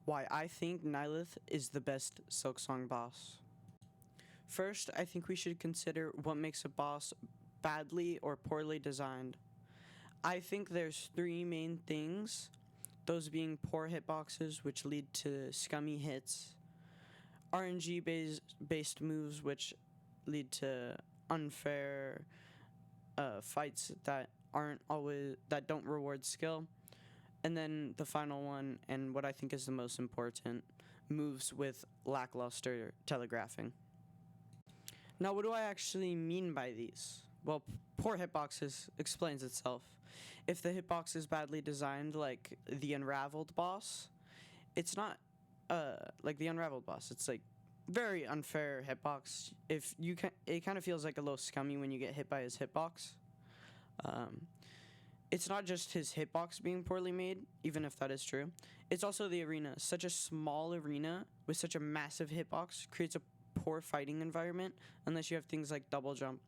why I think Nyleth is the best Silksong boss. First, I think we should consider what makes a boss badly or poorly designed. I think there's three main things, those being poor hitboxes, which lead to scummy hits, RNG-based moves, which lead to unfair fights that don't reward skill, and then the final one, and what I think is the most important, moves with lackluster telegraphing. Now, what do I actually mean by these? Well, poor hitboxes explains itself. If the hitbox is badly designed, like the Unraveled boss, it's not like the Unraveled boss. It's like very unfair hitbox. It kind of feels like a little scummy when you get hit by his hitbox. It's not just his hitbox being poorly made, even if that is true. It's also the arena. Such a small arena with such a massive hitbox creates a poor fighting environment unless you have things like double jump,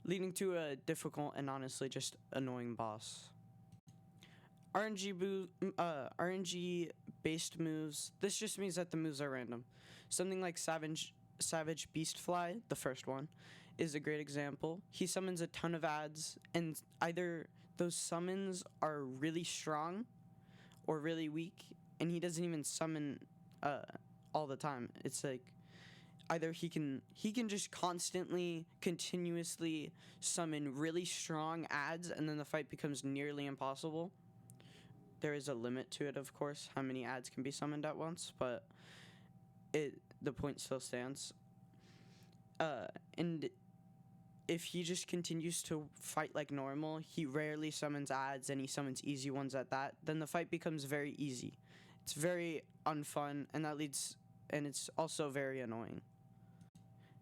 leading to a difficult and honestly just annoying boss. RNG-based moves, this just means that the moves are random. Something like Savage Beastfly, the first one, is a great example. He summons a ton of adds, and either those summons are really strong or really weak, and he doesn't even summon all the time. It's like either he can just continuously summon really strong adds, and then the fight becomes nearly impossible. There is a limit to it, of course, how many adds can be summoned at once, but the point still stands. And if he just continues to fight like normal, he rarely summons adds, and he summons easy ones at that, then the fight becomes very easy. It's very unfun, and it's also very annoying.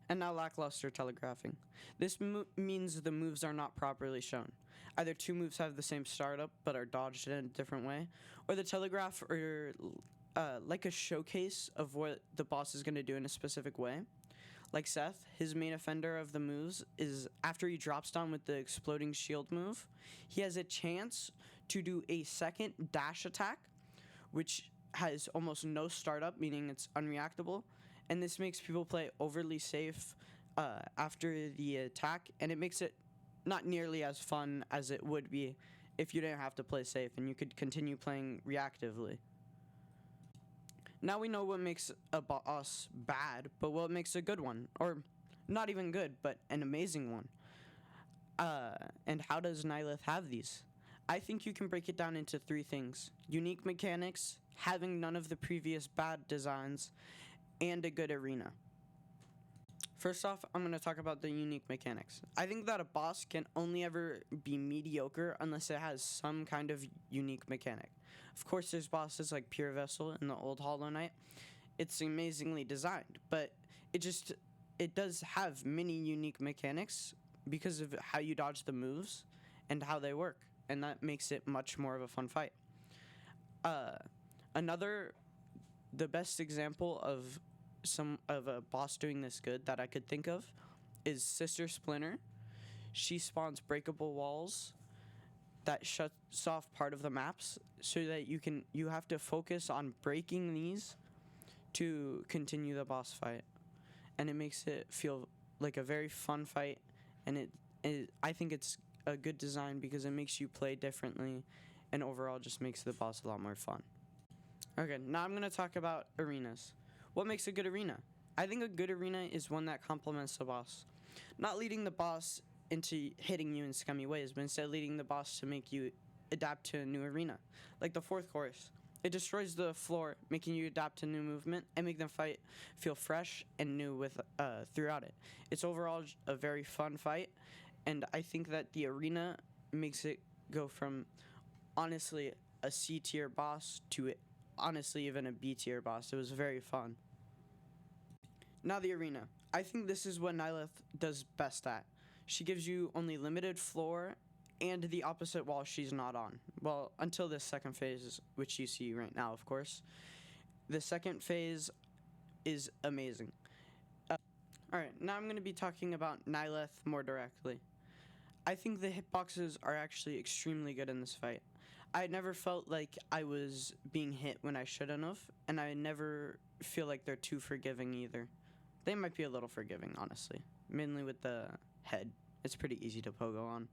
And now lackluster telegraphing. This means the moves are not properly shown. Either two moves have the same startup but are dodged in a different way, or the telegraph are like a showcase of what the boss is going to do in a specific way. Like Seth, his main offender of the moves is after he drops down with the exploding shield move, he has a chance to do a second dash attack, which has almost no startup, meaning it's unreactable, and this makes people play overly safe after the attack, and it makes it not nearly as fun as it would be if you didn't have to play safe and you could continue playing reactively. Now we know what makes a boss bad, but what makes a good one, or not even good, but an amazing one. And how does Nyleth have these? I think you can break it down into three things: unique mechanics, having none of the previous bad designs, and a good arena. First off, I'm going to talk about the unique mechanics. I think that a boss can only ever be mediocre unless it has some kind of unique mechanic. Of course, there's bosses like Pure Vessel in the old Hollow Knight. It's amazingly designed, but it does have many unique mechanics because of how you dodge the moves and how they work, and that makes it much more of a fun fight. The best example of a boss doing this good that I could think of is Sister Splinter. She spawns breakable walls that shuts off part of the maps so that you have to focus on breaking these to continue the boss fight, and it makes it feel like a very fun fight, and I think it's a good design because it makes you play differently and overall just makes the boss a lot more fun. Okay, now I'm going to talk about arenas. What makes a good arena? I think a good arena is one that complements the boss. Not leading the boss into hitting you in scummy ways, but instead leading the boss to make you adapt to a new arena. Like the fourth course. It destroys the floor, making you adapt to new movement and make the fight feel fresh and new throughout it. It's overall a very fun fight, and I think that the arena makes it go from honestly a C tier boss to honestly even a B tier boss. It was very fun. Now the arena. I think this is what Nyleth does best at. She gives you only limited floor and the opposite wall she's not on. Well, until this second phase, which you see right now, of course. The second phase is amazing. Alright, now I'm going to be talking about Nyleth more directly. I think the hitboxes are actually extremely good in this fight. I never felt like I was being hit when I shouldn't have, and I never feel like they're too forgiving either. They might be a little forgiving, honestly, mainly with the head. It's pretty easy to pogo on.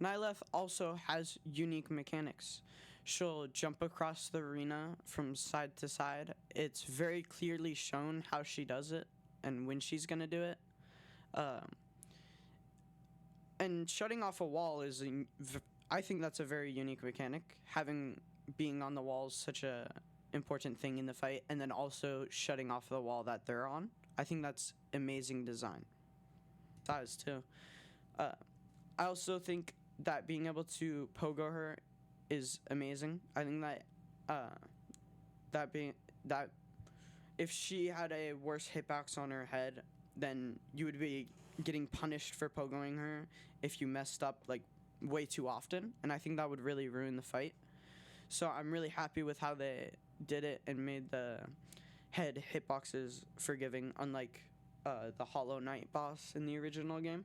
Nyleth also has unique mechanics. She'll jump across the arena from side to side. It's very clearly shown how she does it and when she's going to do it. And shutting off a wall is, I think that's a very unique mechanic. Being on the wall is such a important thing in the fight, and then also shutting off the wall that they're on. I think that's amazing design. Size too. I also think that being able to pogo her is amazing. I think that if she had a worse hitbox on her head, then you would be getting punished for pogoing her if you messed up like way too often, and I think that would really ruin the fight. So I'm really happy with how they did it and made the head hitboxes forgiving, unlike the Hollow Knight boss in the original game.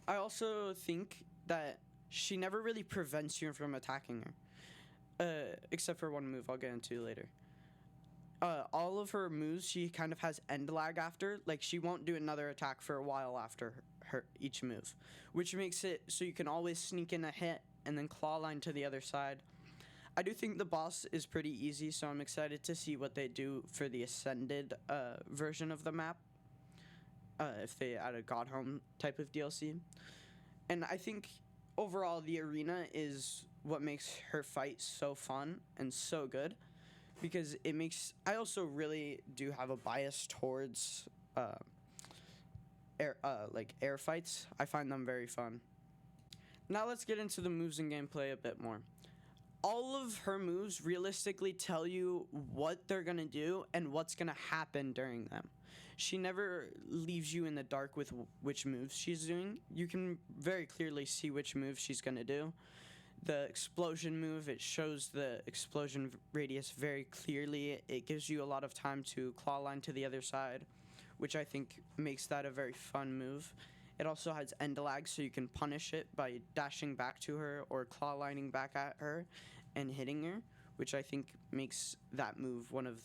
I also think that she never really prevents you from attacking her, except for one move I'll get into later. All of her moves, she kind of has end lag after. Like, she won't do another attack for a while after her each move, which makes it so you can always sneak in a hit and then claw line to the other side. I do think the boss is pretty easy, so I'm excited to see what they do for the Ascended version of the map, if they add a God Home type of DLC. And I think overall the arena is what makes her fight so fun and so good, because it makes, I also really do have a bias towards air fights. I find them very fun. Now let's get into the moves and gameplay a bit more. All of her moves realistically tell you what they're gonna do and what's gonna happen during them. She never leaves you in the dark with which moves she's doing. You can very clearly see which moves she's gonna do. The explosion move, it shows the explosion radius very clearly. It gives you a lot of time to claw line to the other side, which I think makes that a very fun move. It also has end lag, so you can punish it by dashing back to her or claw lining back at her and hitting her, which I think makes that move one of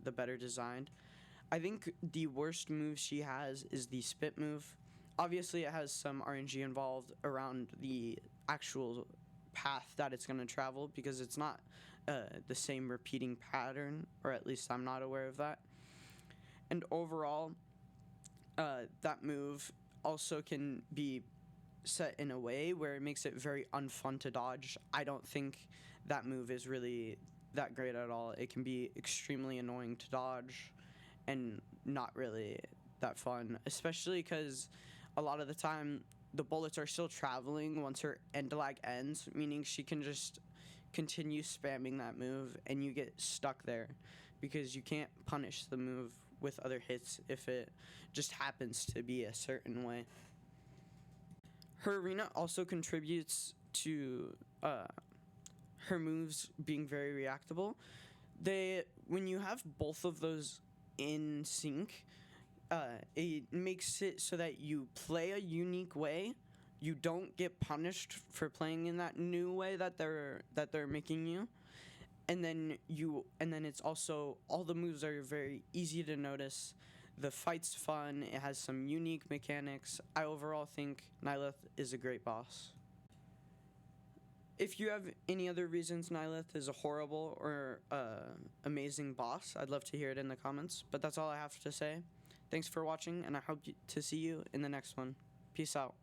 the better designed. I think the worst move she has is the spit move. Obviously, it has some RNG involved around the actual path that it's going to travel, because it's not the same repeating pattern, or at least I'm not aware of that. And overall, that move also can be set in a way where it makes it very unfun to dodge. I don't think that move is really that great at all. It can be extremely annoying to dodge and not really that fun, especially because a lot of the time the bullets are still traveling once her end lag ends, meaning she can just continue spamming that move and you get stuck there because you can't punish the move with other hits if it just happens to be a certain way. Her arena also contributes to her moves being very reactable. When you have both of those in sync, it makes it so that you play a unique way. You don't get punished for playing in that new way that they're making you. And then it's also, all the moves are very easy to notice. The fight's fun. It has some unique mechanics. I overall think Nyleth is a great boss. If you have any other reasons Nyleth is a horrible or amazing boss, I'd love to hear it in the comments. But that's all I have to say. Thanks for watching, and I hope to see you in the next one. Peace out.